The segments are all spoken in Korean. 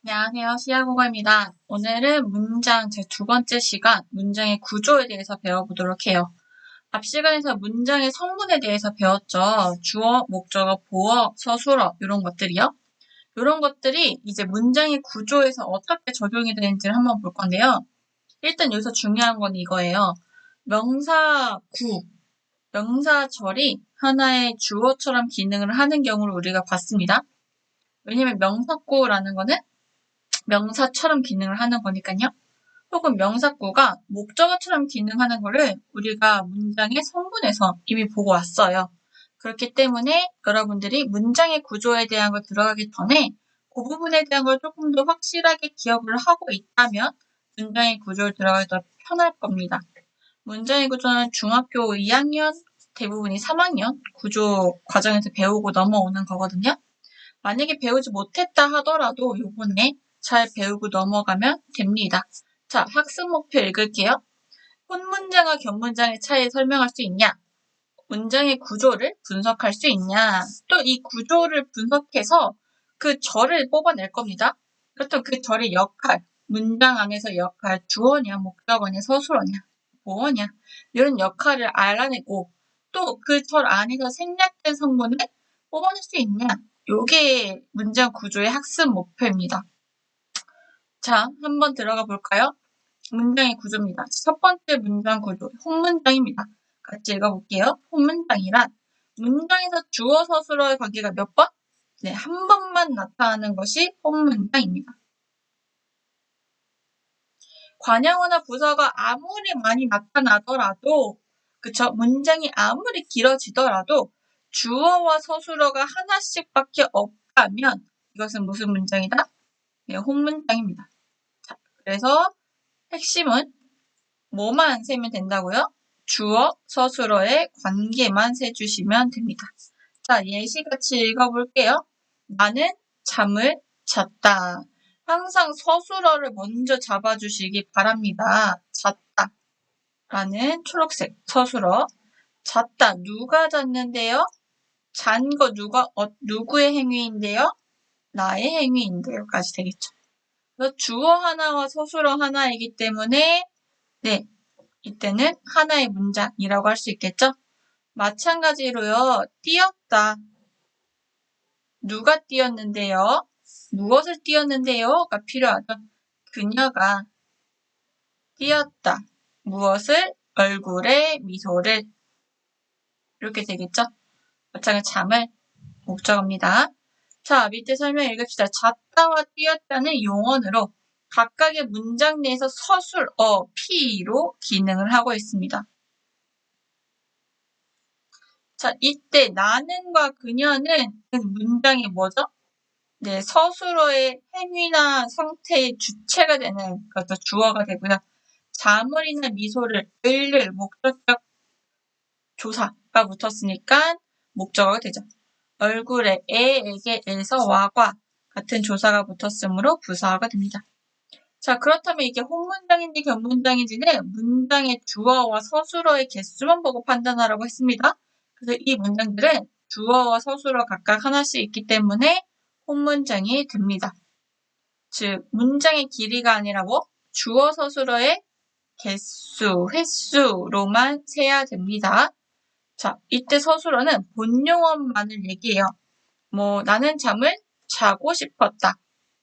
안녕하세요. 시아국어입니다. 오늘은 문장 제 두 번째 시간, 문장의 구조에 대해서 배워보도록 해요. 앞 시간에서 문장의 성분에 대해서 배웠죠. 주어, 목적어, 보어, 서술어, 이런 것들이요. 이런 것들이 이제 문장의 구조에서 어떻게 적용이 되는지를 한번 볼 건데요. 일단 여기서 중요한 건 이거예요. 명사구, 명사절이 하나의 주어처럼 기능을 하는 경우를 우리가 봤습니다. 왜냐면 명사구라는 거는 명사처럼 기능을 하는 거니까요. 혹은 명사구가 목적어처럼 기능하는 거를 우리가 문장의 성분에서 이미 보고 왔어요. 그렇기 때문에 여러분들이 문장의 구조에 대한 걸 들어가기 전에 그 부분에 대한 걸 조금 더 확실하게 기억을 하고 있다면 문장의 구조를 들어가기 더 편할 겁니다. 문장의 구조는 중학교 2학년, 대부분이 3학년 구조 과정에서 배우고 넘어오는 거거든요. 만약에 배우지 못했다 하더라도 요번에 잘 배우고 넘어가면 됩니다. 자, 학습 목표 읽을게요. 혼문장과 견문장의 차이 설명할 수 있냐? 문장의 구조를 분석할 수 있냐? 또 이 구조를 분석해서 그 절을 뽑아낼 겁니다. 그렇다면 그 절의 역할, 문장 안에서 역할, 주어냐, 목적어냐, 서술어냐, 보어냐 이런 역할을 알아내고 또 그 절 안에서 생략된 성분을 뽑아낼 수 있냐? 요게 문장 구조의 학습 목표입니다. 자, 한번 들어가 볼까요? 문장의 구조입니다. 첫 번째 문장 구조, 혼문장입니다. 같이 읽어볼게요. 혼문장이란 문장에서 주어 서술어의 관계가 몇 번? 네, 한 번만 나타나는 것이 혼문장입니다. 관형어나 부사가 아무리 많이 나타나더라도, 그쵸? 문장이 아무리 길어지더라도 주어와 서술어가 하나씩밖에 없다면 이것은 무슨 문장이다? 네, 혼문장입니다. 자, 그래서 핵심은 뭐만 세면 된다고요? 주어, 서술어의 관계만 세주시면 됩니다. 자, 예시같이 읽어볼게요. 나는 잠을 잤다. 항상 서술어를 먼저 잡아주시기 바랍니다. 잤다. 라는 초록색 서술어. 잤다. 누가 잤는데요? 잔 거 누구의 행위인데요? 나의 행위인데요까지 되겠죠. 그래서 주어 하나와 서술어 하나이기 때문에 네, 이때는 하나의 문장이라고 할 수 있겠죠? 마찬가지로요. 뛰었다. 누가 뛰었는데요? 무엇을 뛰었는데요?가 필요하죠. 그녀가 뛰었다. 무엇을? 얼굴에 미소를. 이렇게 되겠죠? 마찬가지 잠을 목적어입니다. 자, 밑에 설명 읽읍시다. 잤다와 뛰었다는 용언으로 각각의 문장 내에서 서술어, P로 기능을 하고 있습니다. 자, 이때 나는과 그녀는 문장이 뭐죠? 네, 서술어의 행위나 상태의 주체가 되는 것도 주어가 되고요. 자물이나 미소를 을을 목적격 조사가 붙었으니까 목적어가 되죠. 얼굴에 에에게에서 와과 같은 조사가 붙었으므로 부사어가 됩니다. 자, 그렇다면 이게 혼문장인지 견문장인지는 문장의 주어와 서술어의 개수만 보고 판단하라고 했습니다. 그래서 이 문장들은 주어와 서술어 각각 하나씩 있기 때문에 혼문장이 됩니다. 즉, 문장의 길이가 아니라 뭐? 주어 서술어의 개수, 횟수로만 세야 됩니다. 자, 이때 서술어는 본용어만을 얘기해요. 뭐, 나는 잠을 자고 싶었다.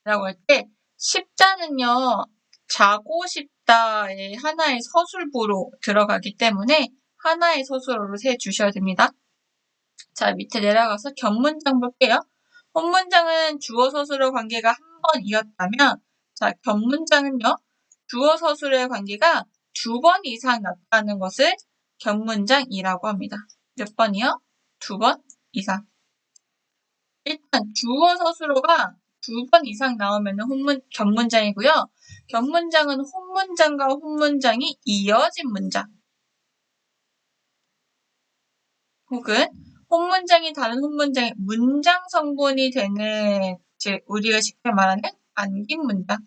라고 할 때, 싶자는요, 자고 싶다의 하나의 서술부로 들어가기 때문에 하나의 서술어로 세주셔야 됩니다. 자, 밑에 내려가서 견문장 볼게요. 혼문장은 주어 서술어 관계가 한 번이었다면, 자, 견문장은요, 주어 서술어의 관계가 2번 이상 나타나는 것을 견문장이라고 합니다. 몇 번이요? 2번 이상. 일단 주어 서술어가 2번 이상 나오면 견문장이고요. 견문장은 혼문장과 혼문장이 이어진 문장. 혹은 혼문장이 다른 혼문장의 문장 성분이 되는, 즉 우리가 쉽게 말하는 안긴 문장이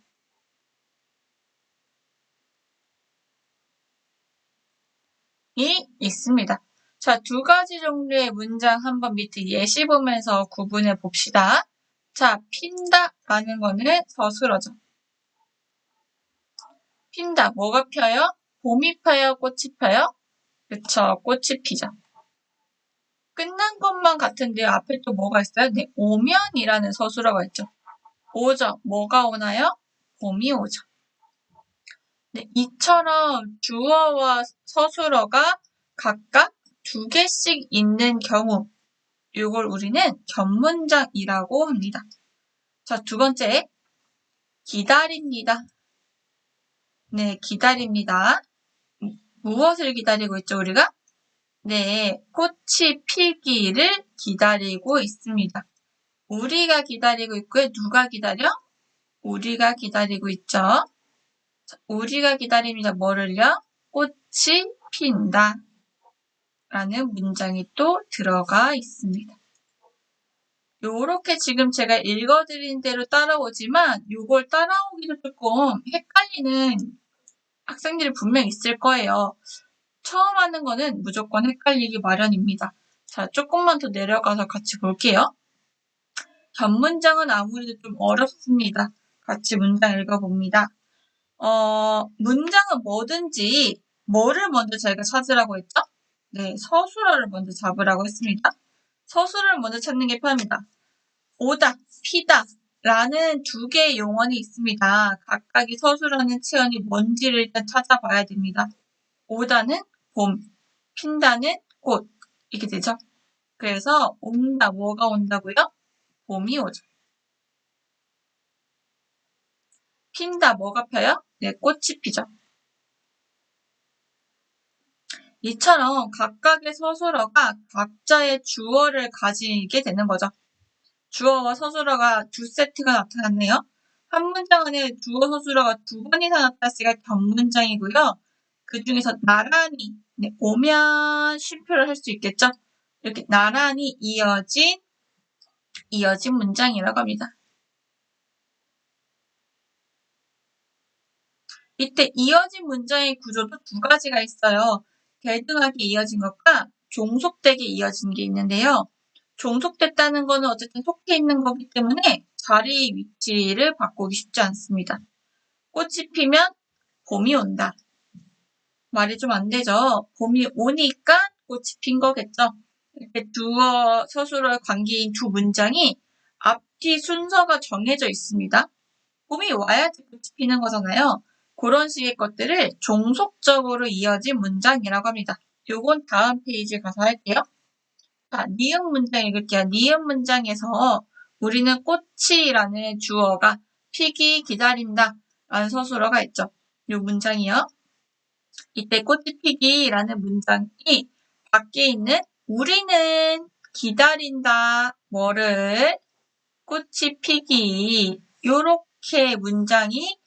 있습니다. 자, 2가지 종류의 문장 한번 밑에 예시 보면서 구분해 봅시다. 자, 핀다라는 거는 서술어죠. 핀다, 뭐가 펴요? 봄이 펴요? 꽃이 펴요? 그쵸, 꽃이 피죠. 끝난 것만 같은데 앞에 또 뭐가 있어요? 네, 오면이라는 서술어가 있죠. 오죠. 뭐가 오나요? 봄이 오죠. 네, 이처럼 주어와 서술어가 각각 2개씩 있는 경우, 이걸 우리는 겹문장이라고 합니다. 자, 2번째, 기다립니다. 네, 기다립니다. 무엇을 기다리고 있죠, 우리가? 네, 꽃이 피기를 기다리고 있습니다. 우리가 기다리고 있고요. 누가 기다려? 우리가 기다리고 있죠. 자, 우리가 기다립니다. 뭐를요? 꽃이 핀다. 라는 문장이 또 들어가 있습니다. 요렇게 지금 제가 읽어드린 대로 따라오지만 요걸 따라오기도 조금 헷갈리는 학생들이 분명 있을 거예요. 처음 하는 거는 무조건 헷갈리기 마련입니다. 자, 조금만 더 내려가서 같이 볼게요. 겹문장은 아무래도 좀 어렵습니다. 같이 문장 읽어봅니다. 문장은 뭐든지 뭐를 먼저 저희가 찾으라고 했죠? 네, 서술어를 먼저 잡으라고 했습니다. 서술어를 먼저 찾는 게 편합니다. 오다, 피다 라는 2개의 용언이 있습니다. 각각이 서술하는 체언이 뭔지를 일단 찾아봐야 됩니다. 오다는 봄, 핀다는 꽃 이렇게 되죠. 그래서 온다, 뭐가 온다고요? 봄이 오죠. 핀다, 뭐가 펴요? 네, 꽃이 피죠. 이처럼 각각의 서술어가 각자의 주어를 가지게 되는 거죠. 주어와 서술어가 2세트가 나타났네요. 한 문장 안에 주어 서술어가 2번 이상 나타났으니까 겹문장이고요. 그 중에서 나란히 오면 쉼표를 할 수 있겠죠. 이렇게 나란히 이어진 문장이라고 합니다. 이때 이어진 문장의 구조도 2가지가 있어요. 대등하게 이어진 것과 종속되게 이어진 게 있는데요. 종속됐다는 거는 어쨌든 속해 있는 거기 때문에 자리 위치를 바꾸기 쉽지 않습니다. 꽃이 피면 봄이 온다. 말이 좀 안 되죠. 봄이 오니까 꽃이 핀 거겠죠. 이렇게 주어 서술어의 관계인 2 문장이 앞뒤 순서가 정해져 있습니다. 봄이 와야지 꽃이 피는 거잖아요. 그런 식의 것들을 종속적으로 이어진 문장이라고 합니다. 요건 다음 페이지에 가서 할게요. 자, 니은 문장 읽을게요. 니은 문장에서 우리는 꽃이라는 주어가 피기 기다린다 라는 서술어가 있죠. 요 문장이요. 이때 꽃이 피기라는 문장이 밖에 있는 우리는 기다린다 뭐를 꽃이 피기 요렇게 문장이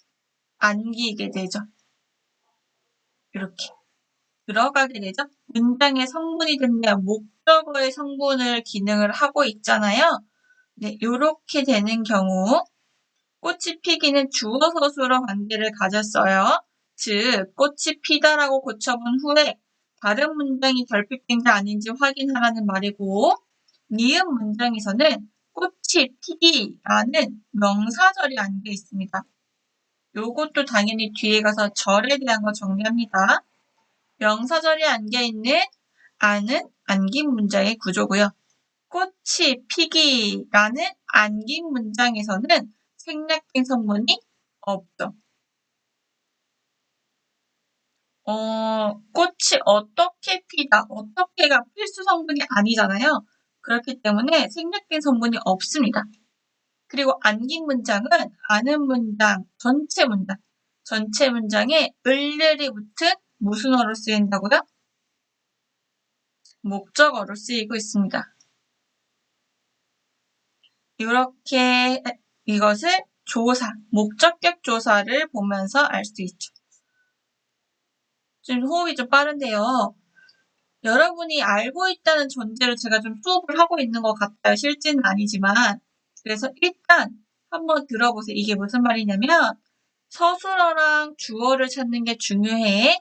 안기게 되죠. 이렇게 들어가게 되죠. 문장의 성분이 된다면 목적어의 성분을 기능을 하고 있잖아요. 네, 이렇게 되는 경우 꽃이 피기는 주어 서술어 관계를 가졌어요. 즉 꽃이 피다라고 고쳐본 후에 다른 문장이 결핍된지 아닌지 확인하라는 말이고 니은 문장에서는 꽃이 피기라는 명사절이 안겨 있습니다. 요것도 당연히 뒤에 가서 절에 대한 거 정리합니다. 명사절이 안겨있는 안은 안긴 문장의 구조고요. 꽃이 피기라는 안긴 문장에서는 생략된 성분이 없죠. 꽃이 어떻게 피다, 어떻게가 필수 성분이 아니잖아요. 그렇기 때문에 생략된 성분이 없습니다. 그리고 안긴 문장은 아는 문장, 전체 문장에 을들이 붙은 무슨 어로 쓰인다고요? 목적어로 쓰이고 있습니다. 이렇게 이것을 조사, 목적격 조사를 보면서 알 수 있죠. 지금 호흡이 좀 빠른데요. 여러분이 알고 있다는 전제로 제가 좀 수업을 하고 있는 것 같아요. 실제는 아니지만. 그래서 일단 한번 들어보세요. 이게 무슨 말이냐면 서술어랑 주어를 찾는 게 중요해.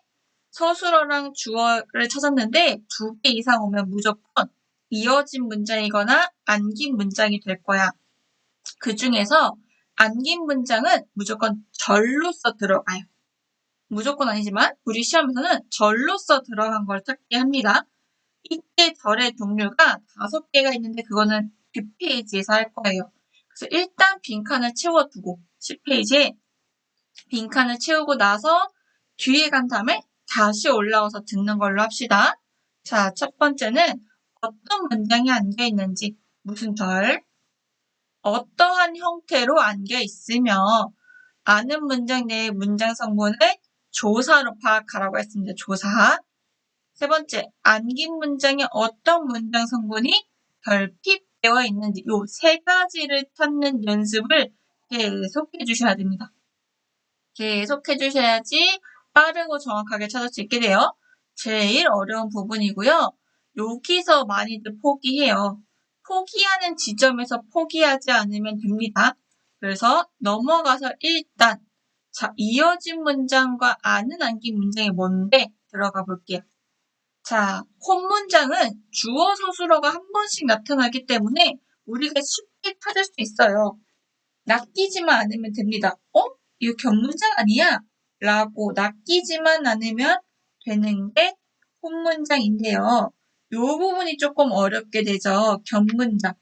서술어랑 주어를 찾았는데 2개 이상 오면 무조건 이어진 문장이거나 안긴 문장이 될 거야. 그 중에서 안긴 문장은 무조건 절로써 들어가요. 무조건 아니지만 우리 시험에서는 절로써 들어간 걸 찾게 합니다. 이때 절의 종류가 5개가 있는데 그거는 뒷페이지에서 할 거예요. 그래서 일단 빈칸을 채워두고 10페이지에 빈칸을 채우고 나서 뒤에 간 다음에 다시 올라와서 듣는 걸로 합시다. 자, 첫 번째는 어떤 문장이 안겨 있는지, 무슨 절, 어떠한 형태로 안겨 있으며 아는 문장 내의 문장 성분을 조사로 파악하라고 했습니다. 조사. 세 번째, 안긴 문장에 어떤 문장 성분이 결핍되어 있는지 이 3가지를 찾는 연습을 계속 해주셔야 됩니다. 계속 해주셔야지 빠르고 정확하게 찾을 수 있게 돼요. 제일 어려운 부분이고요. 여기서 많이들 포기해요. 포기하는 지점에서 포기하지 않으면 됩니다. 그래서 넘어가서 일단 자, 이어진 문장과 아는 안긴 문장이 뭔데 들어가 볼게요. 자, 홈문장은 주어 서술어가 한 번씩 나타나기 때문에 우리가 쉽게 찾을 수 있어요. 낚이지만 않으면 됩니다. 이거 견문장 아니야? 라고 낚이지만 않으면 되는 게 홈문장인데요. 이 부분이 조금 어렵게 되죠. 견문장.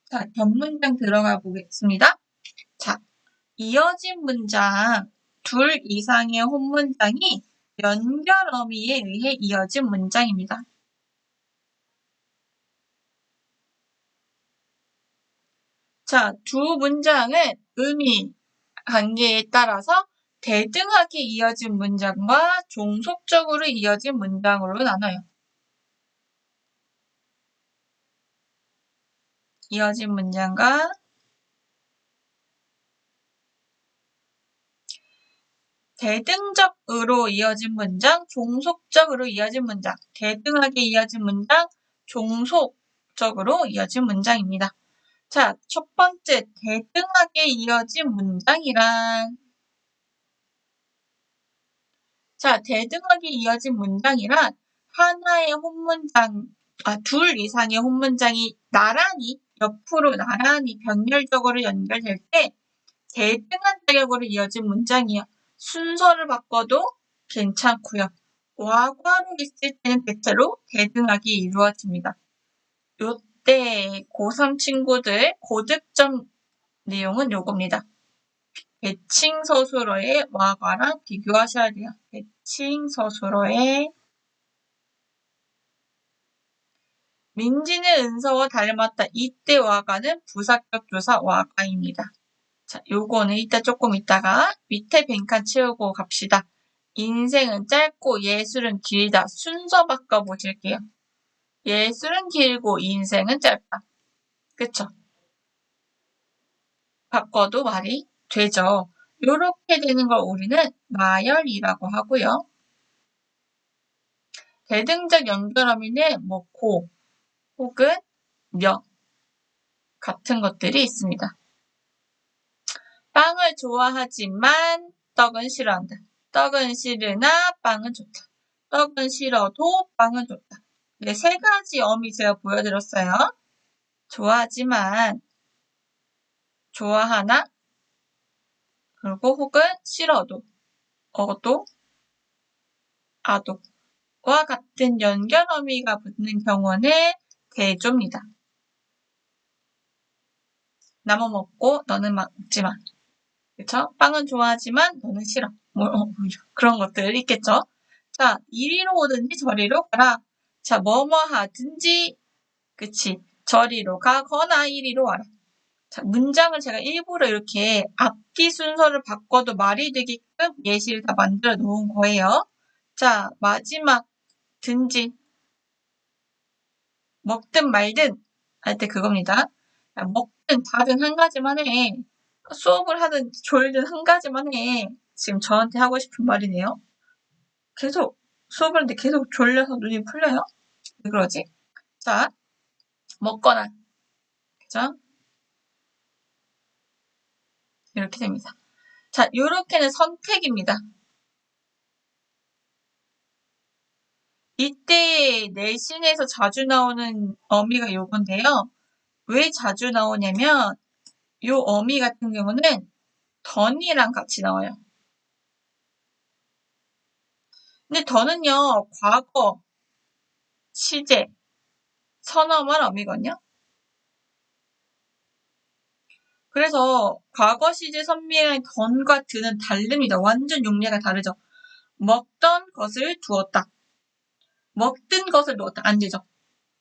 자, 견문장 들어가 보겠습니다. 자, 이어진 문장, 2 이상의 홈문장이 연결 어미에 의해 이어진 문장입니다. 자, 두 문장은 의미, 관계에 따라서 대등하게 이어진 문장과 종속적으로 이어진 문장으로 나눠요. 이어진 문장과 대등적으로 이어진 문장, 종속적으로 이어진 문장, 대등하게 이어진 문장, 종속적으로 이어진 문장입니다. 자, 첫 번째 대등하게 이어진 문장이란 대등하게 이어진 문장이란 하나의 홈문장, 2 이상의 홈문장이 나란히 옆으로 나란히 병렬적으로 연결될 때 대등한 자격으로 이어진 문장이요. 순서를 바꿔도 괜찮고요. 와과로 있을 때는 대체로 대등하게 이루어집니다. 요때 고3 친구들 고득점 내용은 요겁니다. 대칭 서술어의 와과랑 비교하셔야 돼요. 대칭 서술어의 민지는 은서와 닮았다. 이때 와과는 부사격 조사 와과입니다. 자, 요거는 이따 조금 있다가 밑에 빈칸 채우고 갑시다. 인생은 짧고 예술은 길다. 순서 바꿔보실게요. 예술은 길고 인생은 짧다. 그쵸? 바꿔도 말이 되죠. 요렇게 되는 걸 우리는 나열이라고 하고요. 대등적 연결어미는 뭐 고 혹은 며 같은 것들이 있습니다. 빵을 좋아하지만 떡은 싫어한다. 떡은 싫으나 빵은 좋다. 떡은 싫어도 빵은 좋다. 네, 3가지 어미 제가 보여드렸어요. 좋아하지만, 좋아하나, 그리고 혹은 싫어도, 어도, 아도 와 같은 연결 어미가 붙는 경우는 대조입니다. 나만 먹고 너는 먹지 마. 그쵸? 빵은 좋아하지만 너는 싫어. 그런 것들 있겠죠? 자, 이리로 오든지 저리로 가라. 자, 뭐뭐 하든지, 그치. 저리로 가거나 이리로 와라. 자, 문장을 제가 일부러 이렇게 앞뒤 순서를 바꿔도 말이 되게끔 예시를 다 만들어 놓은 거예요. 자, 마지막, 든지. 먹든 말든 할 때 그겁니다. 먹든 다든 한 가지만 해. 수업을 하든 졸든 한 가지만 해. 지금 저한테 하고 싶은 말이네요. 계속 수업을 하는데 계속 졸려서 눈이 풀려요? 왜 그러지? 자, 먹거나. 그죠? 이렇게 됩니다. 자, 요렇게는 선택입니다. 이때 내신에서 자주 나오는 어미가 요건데요. 왜 자주 나오냐면 요 어미 같은 경우는 던이랑 같이 나와요. 근데 던은요, 과거, 시제, 선어만 어미거든요. 그래서 과거 시제 선미의 던과 드는 다릅니다. 완전 용례가 다르죠. 먹던 것을 두었다. 먹든 것을 놓았다. 안 되죠.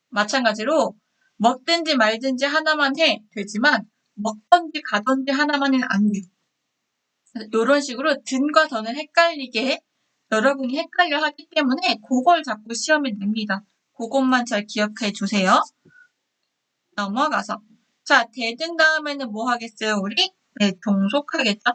마찬가지로 먹든지 말든지 하나만 해 되지만 먹던지 가던지 하나만 해는 안 돼요. 이런 식으로 든과 던을 헷갈리게 해. 여러분이 헷갈려 하기 때문에 그걸 자꾸 시험에 냅니다. 그것만 잘 기억해 주세요. 넘어가서 자, 대든 다음에는 뭐 하겠어요, 우리? 네, 종속하겠죠?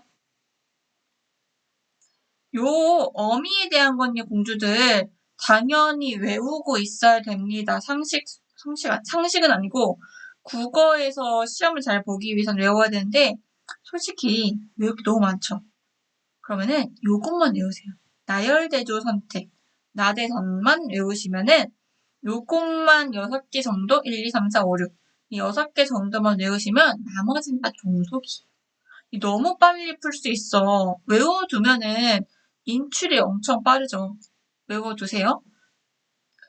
요 어미에 대한 건요, 공주들 당연히 외우고 있어야 됩니다. 상식은 아니고 국어에서 시험을 잘 보기 위해서는 외워야 되는데 솔직히 외울 게 너무 많죠. 그러면은 요것만 외우세요. 나열대조 선택, 나대선만 외우시면은 요것만 6개 정도 1, 2, 3, 4, 5, 6 이 6개 정도만 외우시면 나머지는 다 종속이에요. 너무 빨리 풀 수 있어. 외워두면은 인출이 엄청 빠르죠. 외워두세요.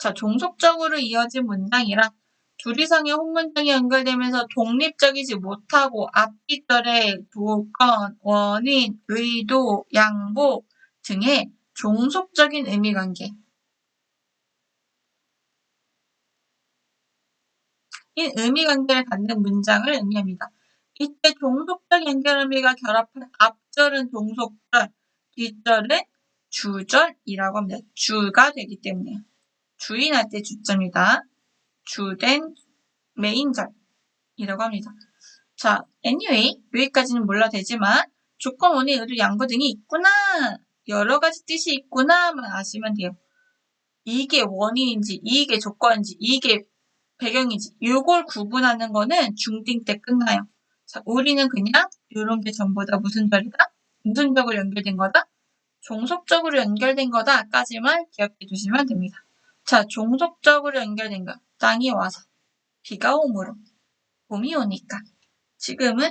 자, 종속적으로 이어진 문장이라 둘 이상의 혼문장이 연결되면서 독립적이지 못하고 앞뒤절의 조건, 원인, 의도, 양보 등의 종속적인 의미관계 인 의미관계를 갖는 문장을 의미합니다. 이때 종속적 연결 의미가 결합한 앞절은 종속절, 뒷절은 주절이라고 합니다. 주가 되기 때문에 주인할 때 주점이다. 주된 메인절이라고 합니다. 자, anyway 여기까지는 몰라도 되지만 조건, 원인, 의도, 양보 등이 있구나, 여러 가지 뜻이 있구나만 아시면 돼요. 이게 원인인지, 이게 조건인지, 이게 배경이지. 이걸 구분하는 거는 중딩 때 끝나요. 자, 우리는 그냥 이런 게 전부 다 무슨 절이다? 무슨 적으로 연결된 거다? 종속적으로 연결된 거다까지만 기억해 주시면 됩니다. 자, 종속적으로 연결된 거. 땅이 와서, 비가 오므로, 봄이 오니까. 지금은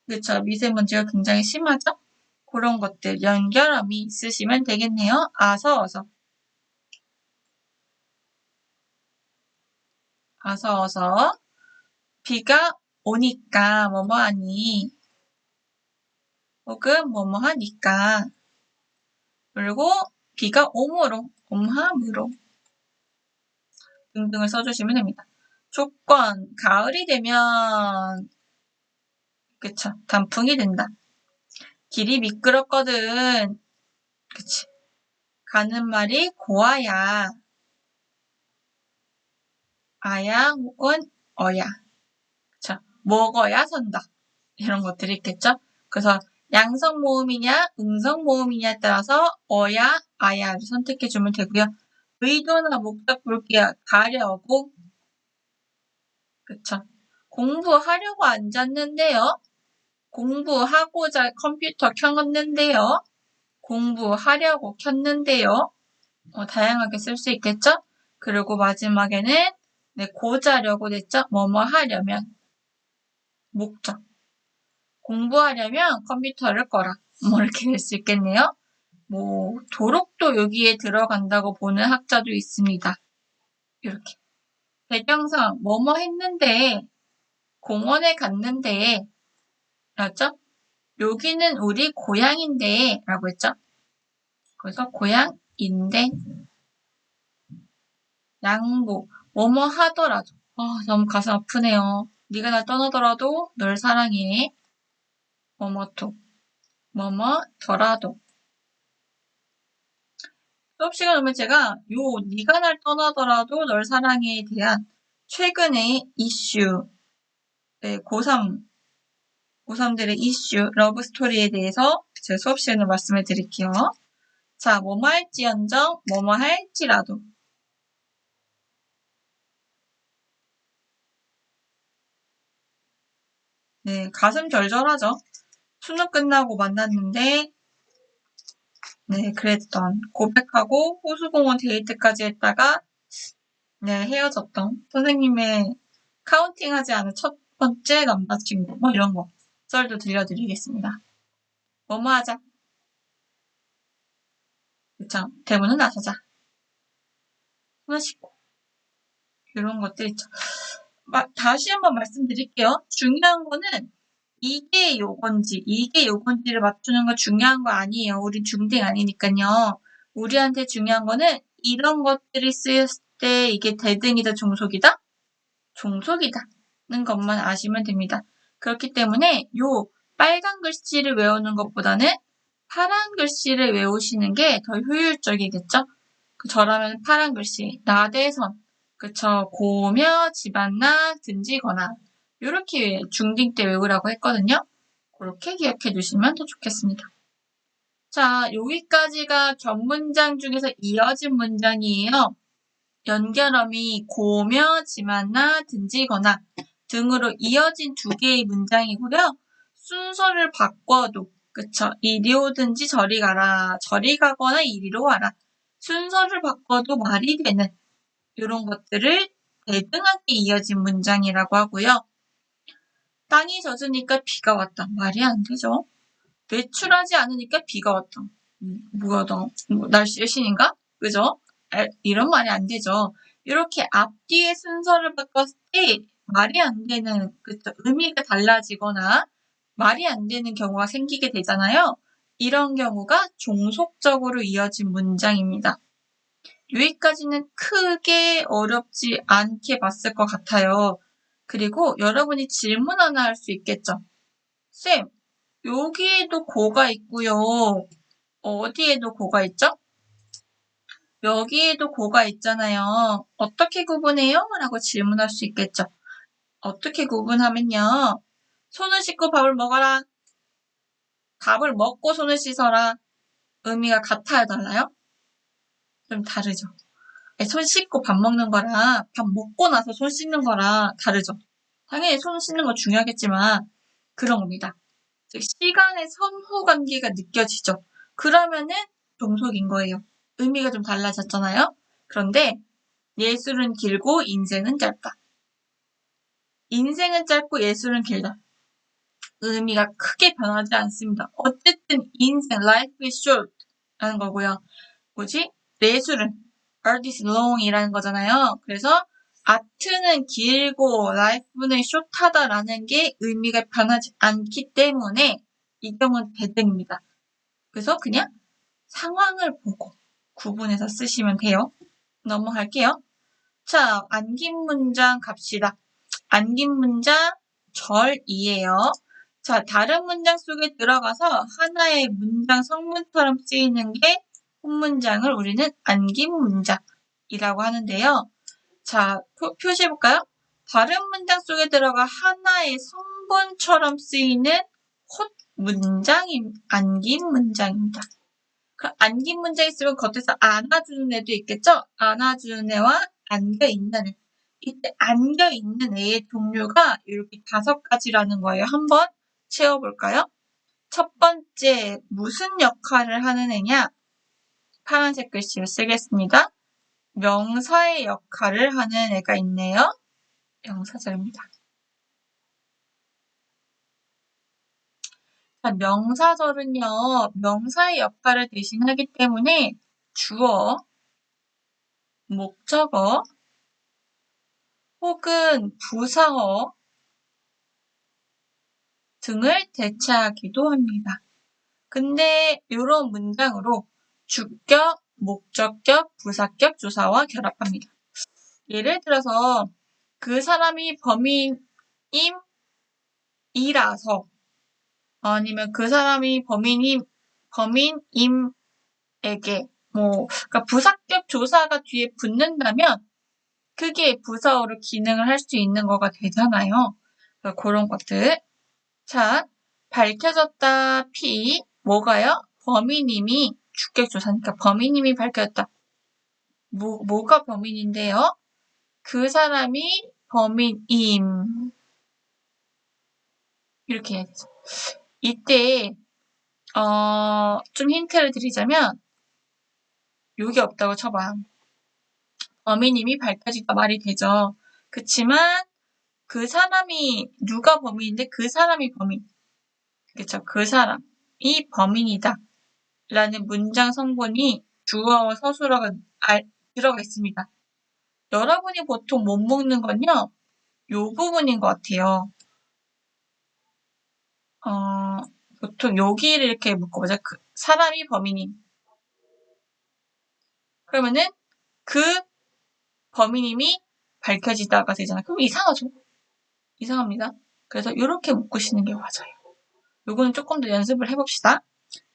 그쵸, 미세먼지가 굉장히 심하죠? 그런 것들 연결함이 있으시면 되겠네요. 아서, 어서. 아서, 어서. 비가 오니까 뭐뭐하니, 혹은 뭐뭐하니까. 그리고 비가 오므로, 옴함으로 등등을 써주시면 됩니다. 조건, 가을이 되면 그쵸, 단풍이 된다. 길이 미끄럽거든. 그치. 가는 말이 고아야, 아야 혹은 어야. 그쵸. 먹어야 산다. 이런 것들이 있겠죠. 그래서 양성 모음이냐 음성 모음이냐에 따라서 어야 아야를 선택해주면 되고요. 의도나 목적 볼게요. 가려고. 그쵸. 공부하려고 앉았는데요. 공부하고자 컴퓨터 켰는데요. 공부하려고 켰는데요. 다양하게 쓸 수 있겠죠? 그리고 마지막에는 네, 고자려고 됐죠? 뭐뭐 하려면 목적. 공부하려면 컴퓨터를 꺼라. 뭐 이렇게 될 수 있겠네요. 뭐 도록도 여기에 들어간다고 보는 학자도 있습니다. 이렇게. 배경상 뭐뭐 했는데 공원에 갔는데 맞죠? 여기는 우리 고향인데 라고 했죠? 그래서 고향인데 양보 뭐뭐 하더라도 너무 가슴 아프네요. 네가 날 떠나더라도 널 사랑해. 뭐뭐토 뭐뭐더라도 수업 시간 오면 제가 네가 날 떠나더라도 널 사랑해에 대한 최근의 이슈, 네, 고3들의 이슈, 러브 스토리에 대해서 제 수업 시간에 말씀을 드릴게요. 자, 뭐뭐 할지언정, 뭐뭐 할지라도. 네, 가슴 절절하죠. 수능 끝나고 만났는데, 네, 그랬던 고백하고 호수공원 데이트까지 했다가, 네, 헤어졌던 선생님의 카운팅하지 않은 첫 번째 남자친구, 뭐 이런 거. 썰도 들려드리겠습니다. 뭐뭐 하자. 그쵸? 대문은 나서자. 손을 씻고. 이런 것들 있죠. 다시 한번 말씀드릴게요. 중요한 거는 이게 요건지를 맞추는 거 중요한 거 아니에요. 우린 중딩 아니니까요. 우리한테 중요한 거는 이런 것들이 쓰였을 때 이게 대등이다, 종속이다? 종속이다는 것만 아시면 됩니다. 그렇기 때문에 요 빨간 글씨를 외우는 것보다는 파란 글씨를 외우시는 게 더 효율적이겠죠? 저라면 파란 글씨, 나대선, 그쵸? 고며, 집안나, 등지거나 이렇게 중딩 때 외우라고 했거든요. 그렇게 기억해 두시면 더 좋겠습니다. 자, 여기까지가 겹문장 중에서 이어진 문장이에요. 연결어미 고며, 지만나, 등지거나 등으로 이어진 두 개의 문장이고요. 순서를 바꿔도 그쵸? 이리 오든지 저리 가라. 저리 가거나 이리로 와라. 순서를 바꿔도 말이 되는 이런 것들을 대등하게 이어진 문장이라고 하고요. 땅이 젖으니까 비가 왔다. 말이 안 되죠. 외출하지 않으니까 비가 왔다. 뭐야, 날씨의 신인가? 그죠? 이런 말이 안 되죠. 이렇게 앞뒤의 순서를 바꿨을 때 말이 안 되는, 그쵸? 의미가 달라지거나 말이 안 되는 경우가 생기게 되잖아요. 이런 경우가 종속적으로 이어진 문장입니다. 여기까지는 크게 어렵지 않게 봤을 것 같아요. 그리고 여러분이 질문 하나 할 수 있겠죠. 쌤, 여기에도 고가 있고요. 어디에도 고가 있죠? 여기에도 고가 있잖아요. 어떻게 구분해요? 라고 질문할 수 있겠죠. 어떻게 구분하면요. 손을 씻고 밥을 먹어라. 밥을 먹고 손을 씻어라. 의미가 같아요, 달라요? 좀 다르죠. 손 씻고 밥 먹는 거랑 밥 먹고 나서 손 씻는 거랑 다르죠. 당연히 손 씻는 거 중요하겠지만 그런 겁니다. 즉 시간의 선후 관계가 느껴지죠. 그러면은 종속인 거예요. 의미가 좀 달라졌잖아요. 그런데 예술은 길고 인생은 짧다. 인생은 짧고 예술은 길다. 의미가 크게 변하지 않습니다. 어쨌든 인생, life is short 라는 거고요. 예술은 art is long 이라는 거잖아요. 그래서 아트는 길고 life는 short하다라는 게 의미가 변하지 않기 때문에 이 경우는 대등입니다. 그래서 그냥 상황을 보고 구분해서 쓰시면 돼요. 넘어갈게요. 자, 안긴 문장 갑시다. 안긴 문장 절이에요. 자, 다른 문장 속에 들어가서 하나의 문장 성문처럼 쓰이는 게 혼문장을 우리는 안긴 문장이라고 하는데요. 자, 표시해볼까요? 다른 문장 속에 들어가 하나의 성분처럼 쓰이는 안긴 문장입니다. 그럼 안긴 문장 있으면 겉에서 안아주는 애도 있겠죠? 안아주는 애와 안겨있는 애. 이때 안겨있는 애의 종류가 이렇게 5가지라는 거예요. 한번 채워볼까요? 첫 번째, 무슨 역할을 하는 애냐? 파란색 글씨를 쓰겠습니다. 명사의 역할을 하는 애가 있네요. 명사절입니다. 자, 명사절은요, 명사의 역할을 대신하기 때문에 주어, 목적어, 혹은 부사어 등을 대체하기도 합니다. 근데 이런 문장으로 주격, 목적격, 부사격, 조사와 결합합니다. 예를 들어서 그 사람이 범인임이라서 아니면 그 사람이 범인임에게 그러니까 부사격 조사가 뒤에 붙는다면 그게 부사어로 기능을 할 수 있는 거가 되잖아요. 그러니까 그런 것들. 자, 밝혀졌다 P 뭐가요? 범인님이 주격조사니까 범인님이 밝혀졌다. 뭐가 범인인데요? 그 사람이 범인임. 이렇게 해야 되죠. 이때 좀 힌트를 드리자면 욕이 없다고 쳐봐. 범인님이 밝혀지다 말이 되죠. 그치만 그 사람이 누가 범인인데 그 사람이 범인. 그쵸? 그 사람이 범인이다. 라는 문장 성분이 주어와 서술어가 들어가 있습니다. 여러분이 보통 못 먹는 건요, 요 부분인 것 같아요. 보통 여기를 이렇게 묶어보자. 그 사람이 범인임. 그러면은 그 범인임이 밝혀지다가 되잖아. 그럼 이상하죠? 이상합니다. 그래서 이렇게 묶으시는 게 맞아요. 요거는 조금 더 연습을 해봅시다.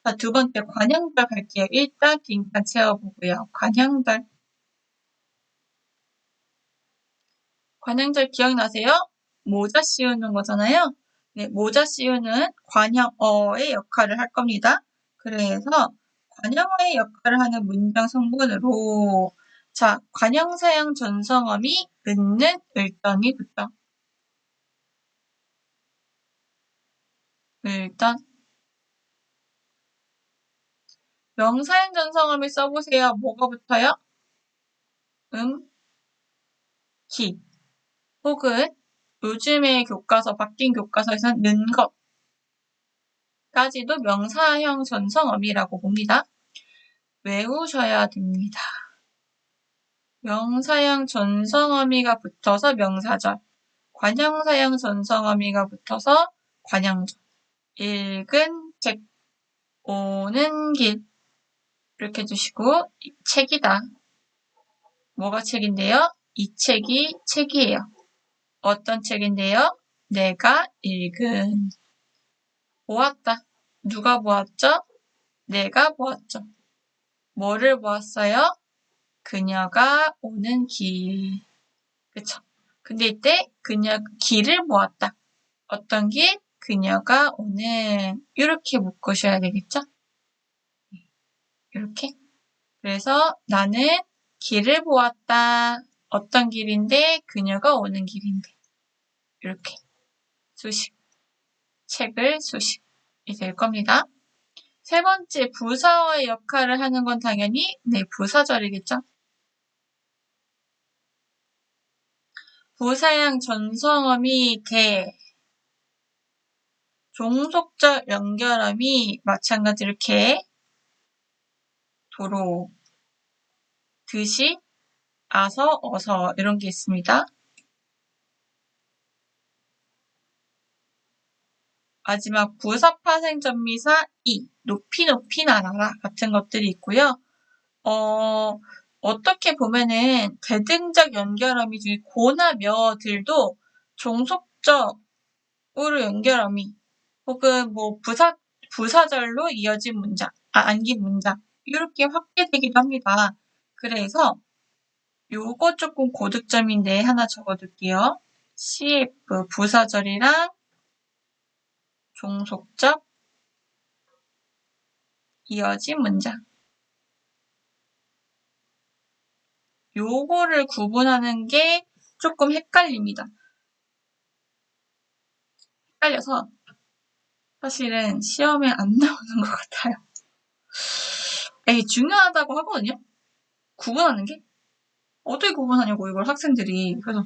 자, 두 번째 관형별 갈게요. 일단 빈칸 채워보고요. 관형절 기억나세요? 모자 씌우는 거잖아요. 네, 모자 씌우는 관형어의 역할을 할 겁니다. 그래서 관형어의 역할을 하는 문장 성분으로 자, 관형사형 전성어미 은는 을덩이 붙다. 일단 명사형 전성어미 써보세요. 뭐가 붙어요? 기. 혹은 요즘의 교과서, 바뀐 교과서에서는 는 것까지도 명사형 전성어미라고 봅니다. 외우셔야 됩니다. 명사형 전성어미가 붙어서 명사절, 관형사형 전성어미가 붙어서 관형절, 읽은 책, 오는 길 이렇게 해주시고 책이다. 뭐가 책인데요? 이 책이 책이에요. 어떤 책인데요? 내가 읽은. 보았다. 누가 보았죠? 내가 보았죠. 뭐를 보았어요? 그녀가 오는 길. 그쵸? 근데 이때 길을 보았다. 어떤 길? 그녀가 오는. 이렇게 묶으셔야 되겠죠? 이렇게. 그래서 나는 길을 보았다. 어떤 길인데? 그녀가 오는 길인데. 이렇게. 수식. 책을 수식이 될 겁니다. 세 번째, 부사어의 역할을 하는 건 당연히 네, 부사절이겠죠? 부사형 전성어미 개, 종속적 연결어미 마찬가지로 개, 도로, 듯이, 아서, 어서 이런 게 있습니다. 마지막 부사파생전미사 이, 높이 날아라 같은 것들이 있고요. 어떻게 보면은 대등적 연결어미 중에 고나 며들도 종속적으로 연결어미 혹은 뭐 부사절로 이어진 문장, 안긴 문장 이렇게 확대되기도 합니다. 그래서 요거 조금 고득점인데 하나 적어둘게요. CF 부사절이랑 종속적 이어진 문장. 요거를 구분하는 게 조금 헷갈립니다. 헷갈려서 사실은 시험에 안 나오는 것 같아요. 이게 중요하다고 하거든요. 구분하는 게. 어떻게 구분하냐고 이걸 학생들이. 그래서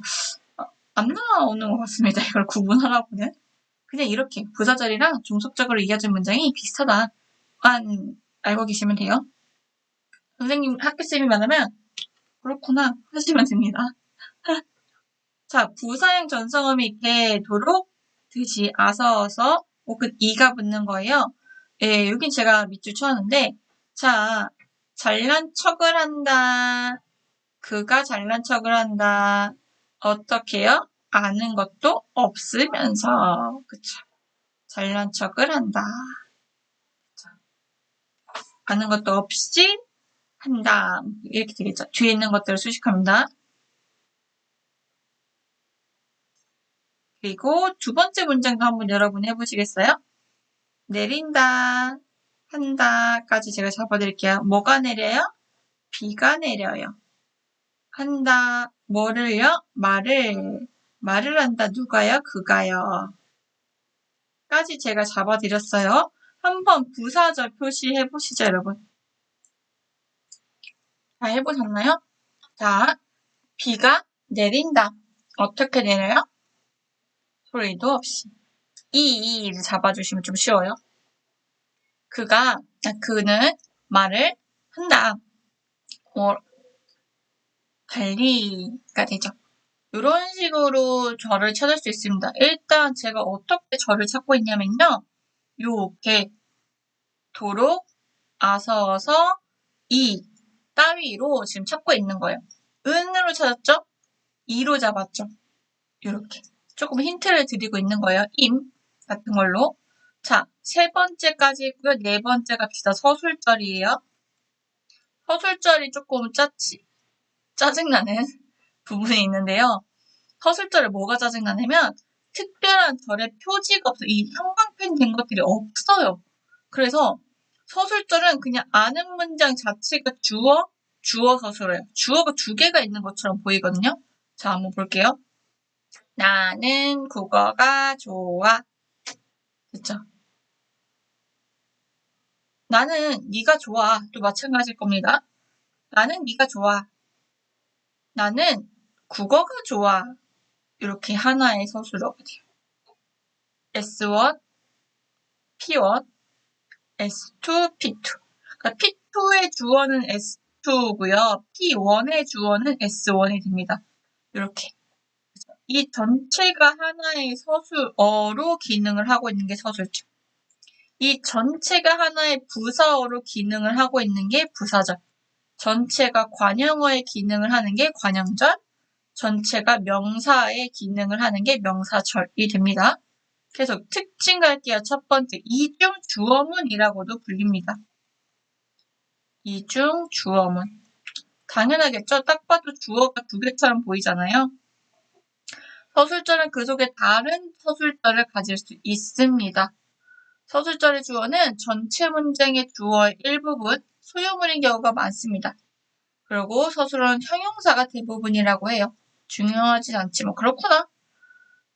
안 나오는 것 같습니다. 이걸 구분하라고는. 그냥 이렇게 부사절이랑 종속적으로 이어진 문장이 비슷하다만 알고 계시면 돼요. 선생님, 학교쌤이 말하면 그렇구나 하시면 됩니다. 자, 부사형 전성어미 있게 도록, 듯이, 아서, 어서, 혹은 이가 붙는 거예요. 예, 여긴 제가 밑줄 쳐놨는데, 자, 잘난 척을 한다. 그가 잘난 척을 한다. 어떻게요? 아는 것도 없으면서. 그쵸. 잘난 척을 한다. 그쵸. 아는 것도 없이 한다. 이렇게 되겠죠. 뒤에 있는 것들을 수식합니다. 그리고 두 번째 문장도 한번 여러분 해보시겠어요? 내린다, 한다까지 제가 잡아드릴게요. 뭐가 내려요? 비가 내려요. 한다, 뭐를요? 말을 한다, 누가요? 그가요. 까지 제가 잡아드렸어요. 한번 부사절 표시해보시죠, 여러분. 다 해보셨나요? 자, 비가 내린다. 어떻게 내려요? 소리도 없이. 이를 잡아주시면 좀 쉬워요. 그는 말을 한다. 관리가 되죠. 이런 식으로 저를 찾을 수 있습니다. 일단 제가 어떻게 저를 찾고 있냐면요. 요렇게 도로, 아서서, 이 따위로 지금 찾고 있는 거예요. 은으로 찾았죠? 이로 잡았죠? 이렇게 조금 힌트를 드리고 있는 거예요. 임 같은 걸로. 자, 세 번째까지 있고요. 네 번째 갑시다. 서술절이에요. 서술절이 조금 짜증나는 부분이 있는데요. 서술절에 뭐가 짜증나냐면 특별한 절의 표지가 없어요. 이 형광펜 된 것들이 없어요. 그래서 서술절은 그냥 아는 문장 자체가 주어 서술어예요. 주어가 두 개가 있는 것처럼 보이거든요. 자, 한번 볼게요. 나는 국어가 좋아. 됐죠? 나는 네가 좋아. 또 마찬가지일 겁니다. 나는 네가 좋아. 나는 국어가 좋아. 이렇게 하나의 서술어가 돼요. S1, P1, S2, P2. 그러니까 P2의 주어는 S2고요. P1의 주어는 S1이 됩니다. 이렇게. 이 전체가 하나의 서술어로 기능을 하고 있는 게 서술절. 이 전체가 하나의 부사어로 기능을 하고 있는 게 부사절. 전체가 관형어의 기능을 하는 게 관형절. 전체가 명사의 기능을 하는 게 명사절이 됩니다. 그래서 특징 갈게요. 첫 번째, 이중 주어문이라고도 불립니다. 이중 주어문. 당연하겠죠? 딱 봐도 주어가 두 개처럼 보이잖아요. 서술절은 그 속에 다른 서술절을 가질 수 있습니다. 서술절의 주어는 전체 문장의 주어의 일부분, 소유문인 경우가 많습니다. 그리고 서술어는 형용사가 대부분이라고 해요. 중요하진 않지만 그렇구나.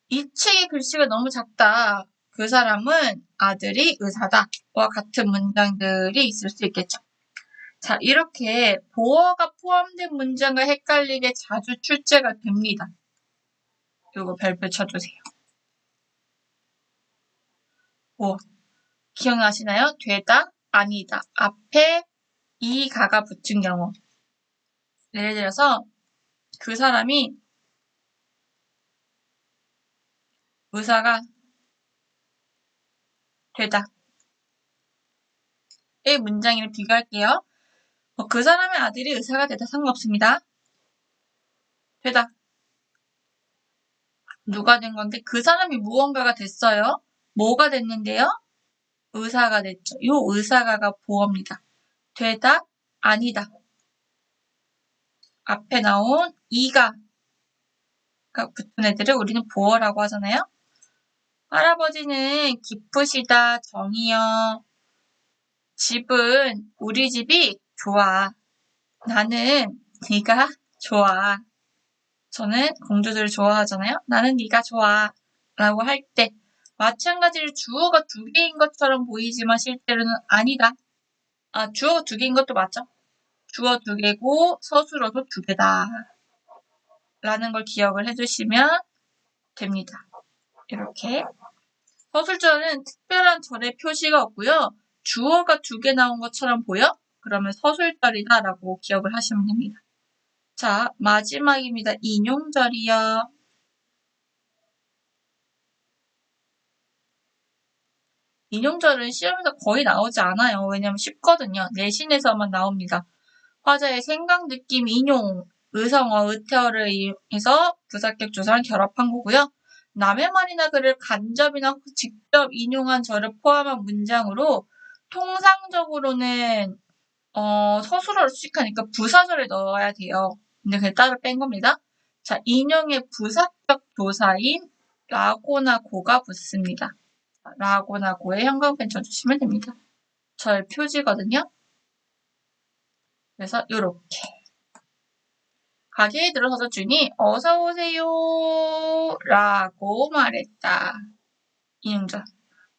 이 책의 글씨가 너무 작다. 그 사람은 아들이 의사다. 와 같은 문장들이 있을 수 있겠죠. 자, 이렇게 보어가 포함된 문장과 헷갈리게 자주 출제가 됩니다. 이거 별표 쳐주세요. 보어. 기억나시나요? 되다, 아니다. 앞에 이, 가가 붙은 경우. 예를 들어서 그 사람이 의사가 되다. 이 문장을 비교할게요. 그 사람의 아들이 의사가 되다 상관없습니다. 되다. 누가 된 건데 그 사람이 무언가가 됐어요. 뭐가 됐는데요? 의사가 됐죠. 이 의사가가 보어입니다. 되다, 아니다. 앞에 나온 이가 붙은 애들을 우리는 보어라고 하잖아요. 할아버지는 기쁘시다, 정이요. 집은 우리 집이 좋아. 나는 네가 좋아. 저는 공주들을 좋아하잖아요. 나는 네가 좋아. 라고 할 때 마찬가지로 주어가 두 개인 것처럼 보이지만 실제로는 아니다. 주어가 두 개인 것도 맞죠? 주어 두 개고 서술어도 두 개다. 라는 걸 기억을 해주시면 됩니다. 이렇게. 서술절은 특별한 절의 표시가 없고요. 주어가 두 개 나온 것처럼 보여? 그러면 서술절이다 라고 기억을 하시면 됩니다. 자, 마지막입니다. 인용절이요. 인용절은 시험에서 거의 나오지 않아요. 왜냐면 쉽거든요. 내신에서만 나옵니다. 화자의 생각, 느낌, 인용, 의성어, 의태어를 이용해서 부사격 조사랑 결합한 거고요. 남의 말이나 글을 간접이나 직접 인용한 절을 포함한 문장으로 통상적으로는 서술어를 수식하니까 부사절을 넣어야 돼요. 근데 그냥 따로 뺀 겁니다. 자, 인용의 부사격 조사인 라고나 고가 붙습니다. 라고나 고에 형광펜 쳐주시면 됩니다. 절 표지거든요. 그래서 요렇게 가게에 들어서서 주인이 어서 오세요 라고 말했다. 인용절.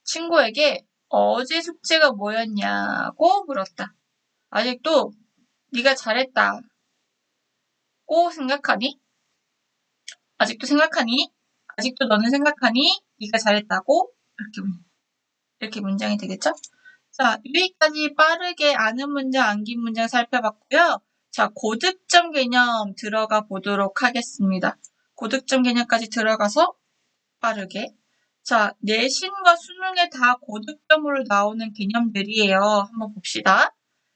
친구에게 어제 숙제가 뭐였냐고 물었다. 아직도 네가 잘했다. 고 생각하니? 아직도 생각하니? 아직도 너는 생각하니? 네가 잘했다고? 이렇게 문장이 되겠죠? 자, 여기까지 빠르게 아는 문장, 암긴 문장 살펴봤고요. 자, 고득점 개념 들어가 보도록 하겠습니다. 고득점 개념까지 들어가서 빠르게. 자, 내신과 수능에 다 고득점으로 나오는 개념들이에요. 한번 봅시다.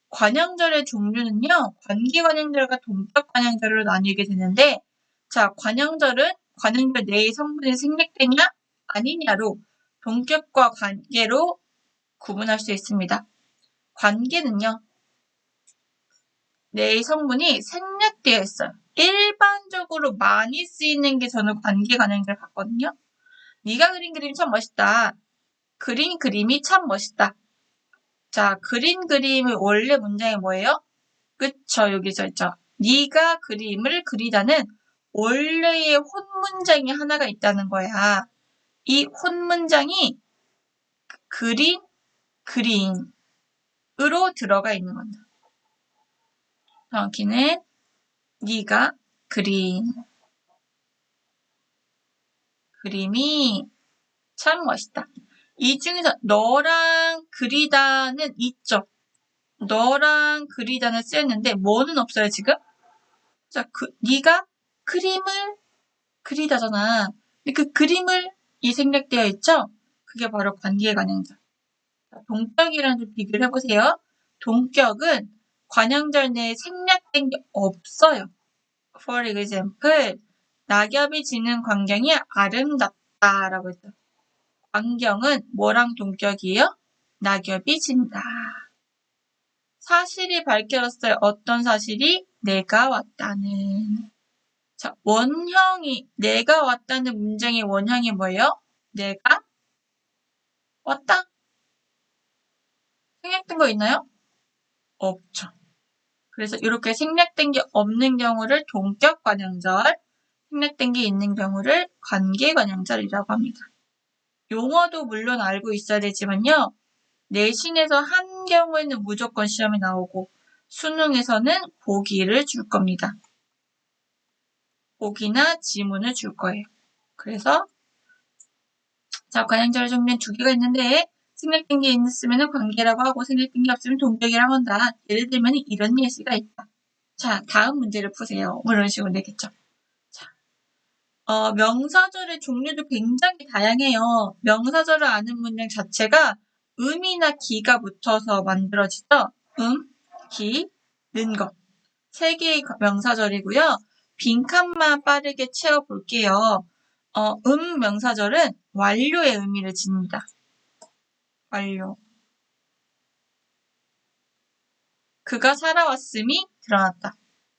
관형절의 종류는요, 관계관형절과 동격관형절로 나뉘게 되는데, 자, 관형절은 관형절 내의 성분이 생략되냐, 아니냐로 동격과 관계로 구분할 수 있습니다. 관계는요, 내의 성분이 생략되어 있어요. 일반적으로 많이 쓰이는 게 저는 관계관형절 같거든요. 네가 그린 그림이 참 멋있다. 그린 그림이 참 멋있다. 자, 그린 그림의 원래 문장이 뭐예요? 그쵸, 여기 써있죠. 네가 그림을 그리다는 원래의 혼문장이 하나가 있다는 거야. 이 혼문장이 그린, 그림으로 들어가 있는 겁니다. 정확히는 네가 그린 그림이 참 멋있다. 이 중에서 너랑 그리다는 있죠. 너랑 그리다는 쓰였는데 뭐는 없어요 지금? 자, 네가 그림을 그리다잖아. 근데 그 그림을 이 생략되어 있죠? 그게 바로 관계관형절. 동격이랑 좀 비교를 해보세요. 동격은 관형절 내에 생략된 게 없어요. For example, 낙엽이 지는 광경이 아름답다라고 했죠. 광경은 뭐랑 동격이에요? 낙엽이 진다. 사실이 밝혀졌어요. 어떤 사실이? 내가 왔다는. 자, 원형이 내가 왔다는 문장의 원형이 뭐예요? 내가 왔다. 생략된 거 있나요? 없죠. 그래서 이렇게 생략된 게 없는 경우를 동격관형절, 생략된 게 있는 경우를 관계관형절이라고 합니다. 용어도 물론 알고 있어야 되지만요. 내신에서 한 경우에는 무조건 시험에 나오고 수능에서는 보기를 줄 겁니다. 보기나 지문을 줄 거예요. 그래서 자, 관형절 종류는 두 개가 있는데 생략된 게 있으면 관계라고 하고 생략된 게 없으면 동격이라고 한다. 예를 들면 이런 예시가 있다. 자, 다음 문제를 푸세요. 뭐 이런 식으로 되겠죠. 자, 명사절의 종류도 굉장히 다양해요. 명사절을 아는 문장 자체가 음이나 기가 붙어서 만들어지죠. 기, 는 것. 세 개의 명사절이고요. 빈칸만 빠르게 채워볼게요. 명사절은 완료의 의미를 지닙니다. 완료. 그가 살아왔음이 드러났다.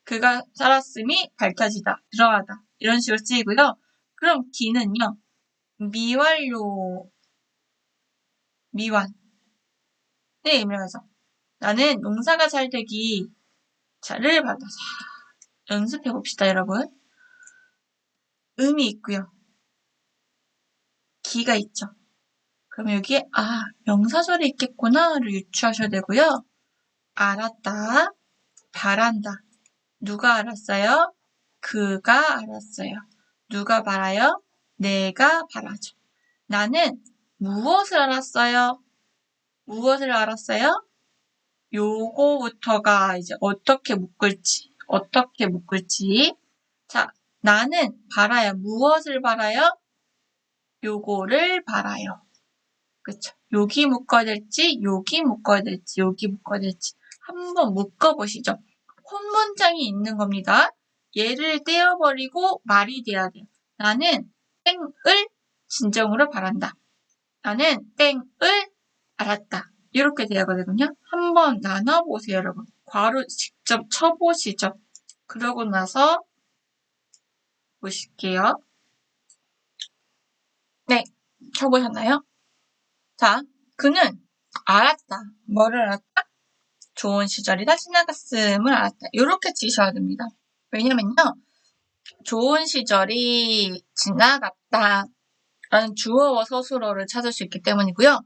그가 살았음이 밝혀지다. 드러나다. 이런 식으로 쓰이고요. 그럼 기는요. 미완료, 미완. 네, 의미를 가져. 나는 농사가 잘 되기 잘을 받아서 연습해 봅시다, 여러분. 음이 있고요. 기가 있죠. 그럼 여기에 명사절이 있겠구나를 유추하셔야 되고요. 알았다, 바란다. 누가 알았어요? 그가 알았어요. 누가 바라요? 내가 바라죠. 나는 무엇을 알았어요? 무엇을 알았어요? 요거부터가 이제 어떻게 묶을지. 자, 나는 바라요. 무엇을 바라요? 요거를 바라요. 그쵸? 여기 묶어야 될지, 여기 묶어야 될지, 여기 묶어야 될지 한번 묶어보시죠. 혼문장이 있는 겁니다. 얘를 떼어버리고 말이 돼야 돼요. 나는 땡을 진정으로 바란다. 나는 땡을 알았다. 이렇게 돼야 되거든요. 한번 나눠보세요, 여러분. 괄호 직접 쳐보시죠. 그러고 나서 보실게요. 네, 쳐보셨나요? 자, 그는 알았다. 뭐를 알았다? 좋은 시절이 다 지나갔음을 알았다. 이렇게 지셔야 됩니다. 왜냐면요. 좋은 시절이 지나갔다. 라는 주어와 서술어를 찾을 수 있기 때문이고요.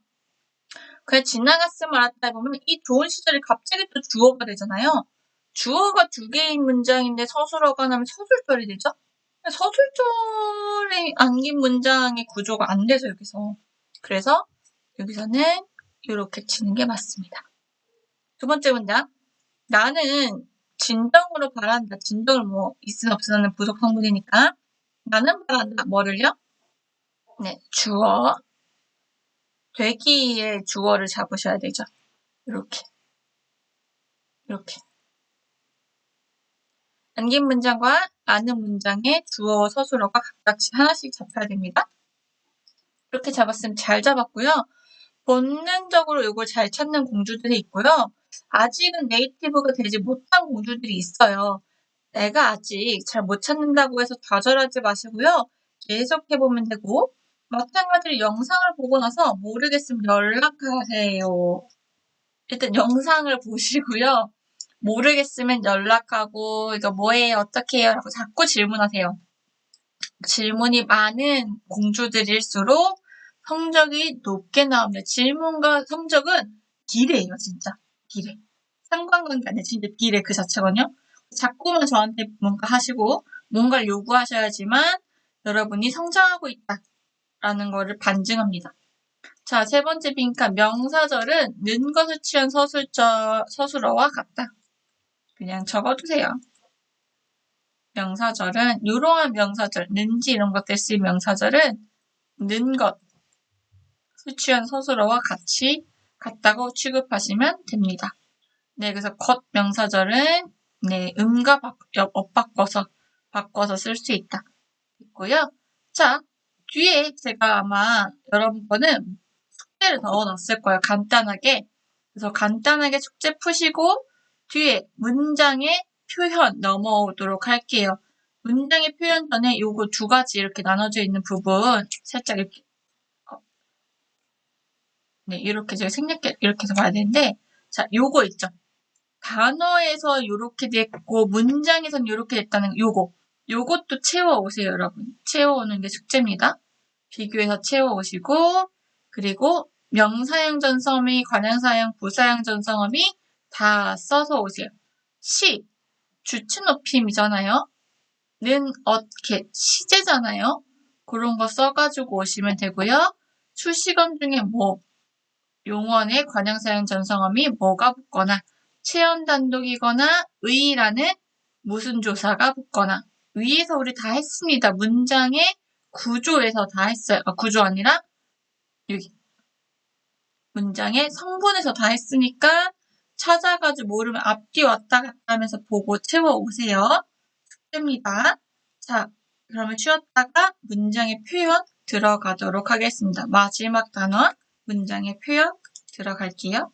그냥 지나갔음을 알았다 해보면 이 좋은 시절이 갑자기 또 주어가 되잖아요. 주어가 두 개인 문장인데 서술어가 나면 서술절이 되죠? 서술절이 안긴 문장의 구조가 안 돼서 여기서. 그래서 여기서는 이렇게 치는 게 맞습니다. 두 번째 문장. 나는 진정으로 바란다. 진정을 뭐 있으나 없으나는 부속 성분이니까. 나는 바란다. 뭐를요? 네, 주어. 되기의 주어를 잡으셔야 되죠. 이렇게. 남긴 문장과 아는 문장의 주어와 서술어가 각각 하나씩 잡혀야 됩니다. 이렇게 잡았으면 잘 잡았고요. 본능적으로 이걸 잘 찾는 공주들이 있고요. 아직은 네이티브가 되지 못한 공주들이 있어요. 내가 아직 잘 못 찾는다고 해서 좌절하지 마시고요. 계속 해보면 되고, 마찬가지로 영상을 보고 나서 모르겠으면 연락하세요. 일단 영상을 보시고요. 모르겠으면 연락하고, 이거 뭐예요? 어떻게 해요? 라고 자꾸 질문하세요. 질문이 많은 공주들일수록 성적이 높게 나옵니다. 질문과 성적은 비례예요, 진짜. 비례. 상관관계 아니에요. 진짜 비례 그 자체거든요. 자꾸만 저한테 뭔가 하시고 뭔가를 요구하셔야지만 여러분이 성장하고 있다라는 거를 반증합니다. 자, 세 번째 빈칸. 명사절은 는 것을 취한 서술어와 같다. 그냥 적어두세요. 명사절은 이러한 명사절, 는지 이런 것들 쓰인 명사절은 는 것, 수취한 서술어와 같다고 취급하시면 됩니다. 네, 그래서 것 명사절은 네, 음과 엇 바꿔서 쓸 수 있다. 있고요. 자, 뒤에 제가 아마 여러분 거는 숙제를 넣어놨을 거예요. 간단하게. 그래서 간단하게 숙제 푸시고 뒤에 문장의 표현 넘어오도록 할게요. 문장의 표현 전에 요거 두 가지 이렇게 나눠져 있는 부분 살짝 이렇게 네, 이렇게 제가 생략해 이렇게 해서 봐야 되는데 자, 요거 있죠. 단어에서 요렇게 됐고 문장에선 요렇게 됐다는 요것도 채워오세요, 여러분. 채워오는 게 숙제입니다. 비교해서 채워오시고 그리고 명사형 전성어미, 관형사형, 부사형 전성어미 다 써서 오세요. 시, 주체 높임이잖아요. 는, 어떻게, 시제잖아요. 그런 거 써가지고 오시면 되고요. 수식어 중에 뭐, 용언의 관형사형 전성어미 뭐가 붙거나 체언 단독이거나 의라는 무슨 조사가 붙거나 위에서 우리 다 했습니다. 문장의 구조에서 다 했어요. 구조 아니라 여기 문장의 성분에서 다 했으니까 찾아가지고 모르면 앞뒤 왔다 갔다 하면서 보고 채워오세요. 숙제입니다. 자, 그러면 쉬었다가 문장의 표현 들어가도록 하겠습니다. 마지막 단원 문장의 표현 들어갈게요.